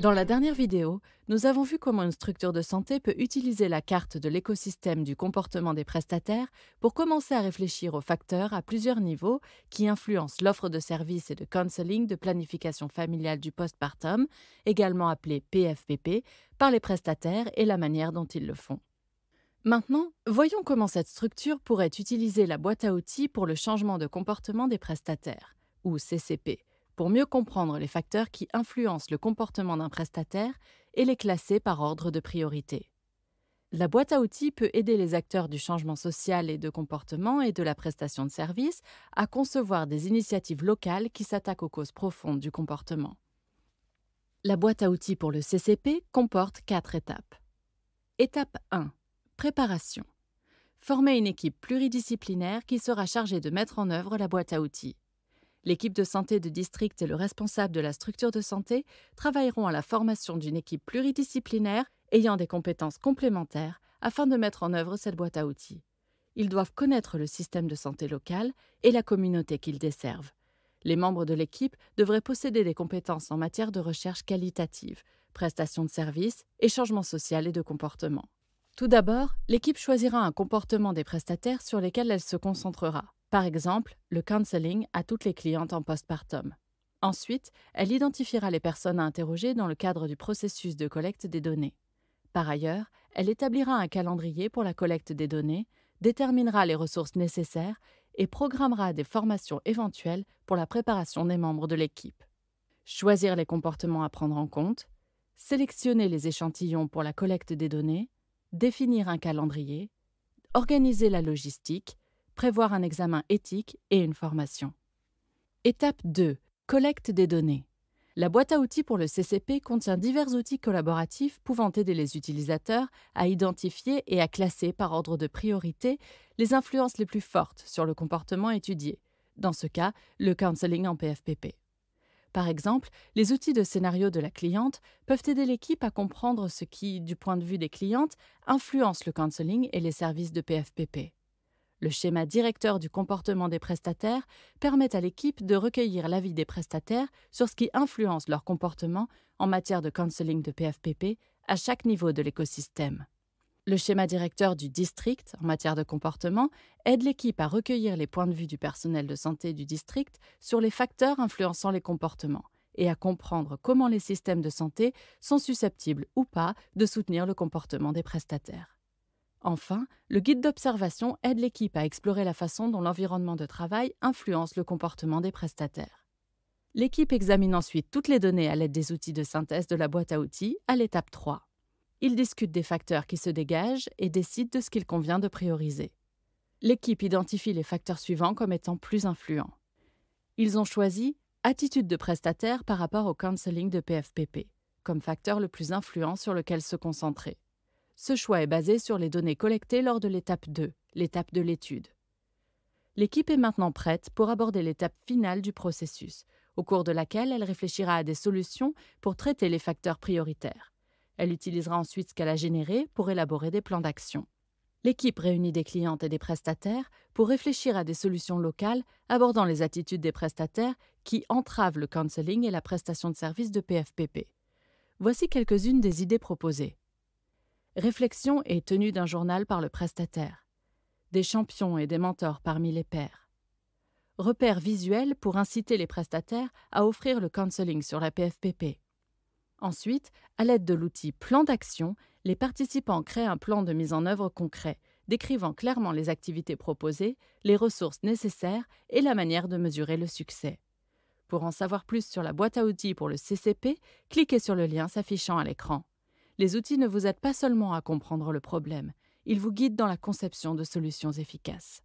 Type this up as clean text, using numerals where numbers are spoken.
Dans la dernière vidéo, nous avons vu comment une structure de santé peut utiliser la carte de l'écosystème du comportement des prestataires pour commencer à réfléchir aux facteurs à plusieurs niveaux qui influencent l'offre de services et de counseling de planification familiale du postpartum, également appelé PFPP, par les prestataires et la manière dont ils le font. Maintenant, voyons comment cette structure pourrait utiliser la boîte à outils pour le changement de comportement des prestataires, ou CCP, pour mieux comprendre les facteurs qui influencent le comportement d'un prestataire et les classer par ordre de priorité. La boîte à outils peut aider les acteurs du changement social et de comportement et de la prestation de services à concevoir des initiatives locales qui s'attaquent aux causes profondes du comportement. La boîte à outils pour le CCP comporte 4 étapes. Étape 1. Préparation. Former une équipe pluridisciplinaire qui sera chargée de mettre en œuvre la boîte à outils. L'équipe de santé de district et le responsable de la structure de santé travailleront à la formation d'une équipe pluridisciplinaire ayant des compétences complémentaires afin de mettre en œuvre cette boîte à outils. Ils doivent connaître le système de santé local et la communauté qu'ils desservent. Les membres de l'équipe devraient posséder des compétences en matière de recherche qualitative, prestation de services et changement social et de comportement. Tout d'abord, l'équipe choisira un comportement des prestataires sur lesquels elle se concentrera. Par exemple, le counseling à toutes les clientes en postpartum. Ensuite, elle identifiera les personnes à interroger dans le cadre du processus de collecte des données. Par ailleurs, elle établira un calendrier pour la collecte des données, déterminera les ressources nécessaires et programmera des formations éventuelles pour la préparation des membres de l'équipe. Choisir les comportements à prendre en compte, sélectionner les échantillons pour la collecte des données, définir un calendrier, organiser la logistique, prévoir un examen éthique et une formation. Étape 2. Collecte des données. La boîte à outils pour le CCP contient divers outils collaboratifs pouvant aider les utilisateurs à identifier et à classer par ordre de priorité les influences les plus fortes sur le comportement étudié, dans ce cas, le counseling en PFPP. Par exemple, les outils de scénario de la cliente peuvent aider l'équipe à comprendre ce qui, du point de vue des clientes, influence le counseling et les services de PFPP. Le schéma directeur du comportement des prestataires permet à l'équipe de recueillir l'avis des prestataires sur ce qui influence leur comportement en matière de counseling de PFPP à chaque niveau de l'écosystème. Le schéma directeur du district en matière de comportement aide l'équipe à recueillir les points de vue du personnel de santé du district sur les facteurs influençant les comportements et à comprendre comment les systèmes de santé sont susceptibles ou pas de soutenir le comportement des prestataires. Enfin, le guide d'observation aide l'équipe à explorer la façon dont l'environnement de travail influence le comportement des prestataires. L'équipe examine ensuite toutes les données à l'aide des outils de synthèse de la boîte à outils à l'étape 3. Ils discutent des facteurs qui se dégagent et décident de ce qu'il convient de prioriser. L'équipe identifie les facteurs suivants comme étant plus influents. Ils ont choisi attitude de prestataire par rapport au counseling de PFPP, comme facteur le plus influent sur lequel se concentrer. Ce choix est basé sur les données collectées lors de l'étape 2, l'étape de l'étude. L'équipe est maintenant prête pour aborder l'étape finale du processus, au cours de laquelle elle réfléchira à des solutions pour traiter les facteurs prioritaires. Elle utilisera ensuite ce qu'elle a généré pour élaborer des plans d'action. L'équipe réunit des clientes et des prestataires pour réfléchir à des solutions locales abordant les attitudes des prestataires qui entravent le counseling et la prestation de services de PFPP. Voici quelques-unes des idées proposées. Réflexion et tenue d'un journal par le prestataire. Des champions et des mentors parmi les pairs. Repères visuels pour inciter les prestataires à offrir le counseling sur la PFPP. Ensuite, à l'aide de l'outil plan d'action, les participants créent un plan de mise en œuvre concret, décrivant clairement les activités proposées, les ressources nécessaires et la manière de mesurer le succès. Pour en savoir plus sur la boîte à outils pour le CCP, cliquez sur le lien s'affichant à l'écran. Les outils ne vous aident pas seulement à comprendre le problème, ils vous guident dans la conception de solutions efficaces.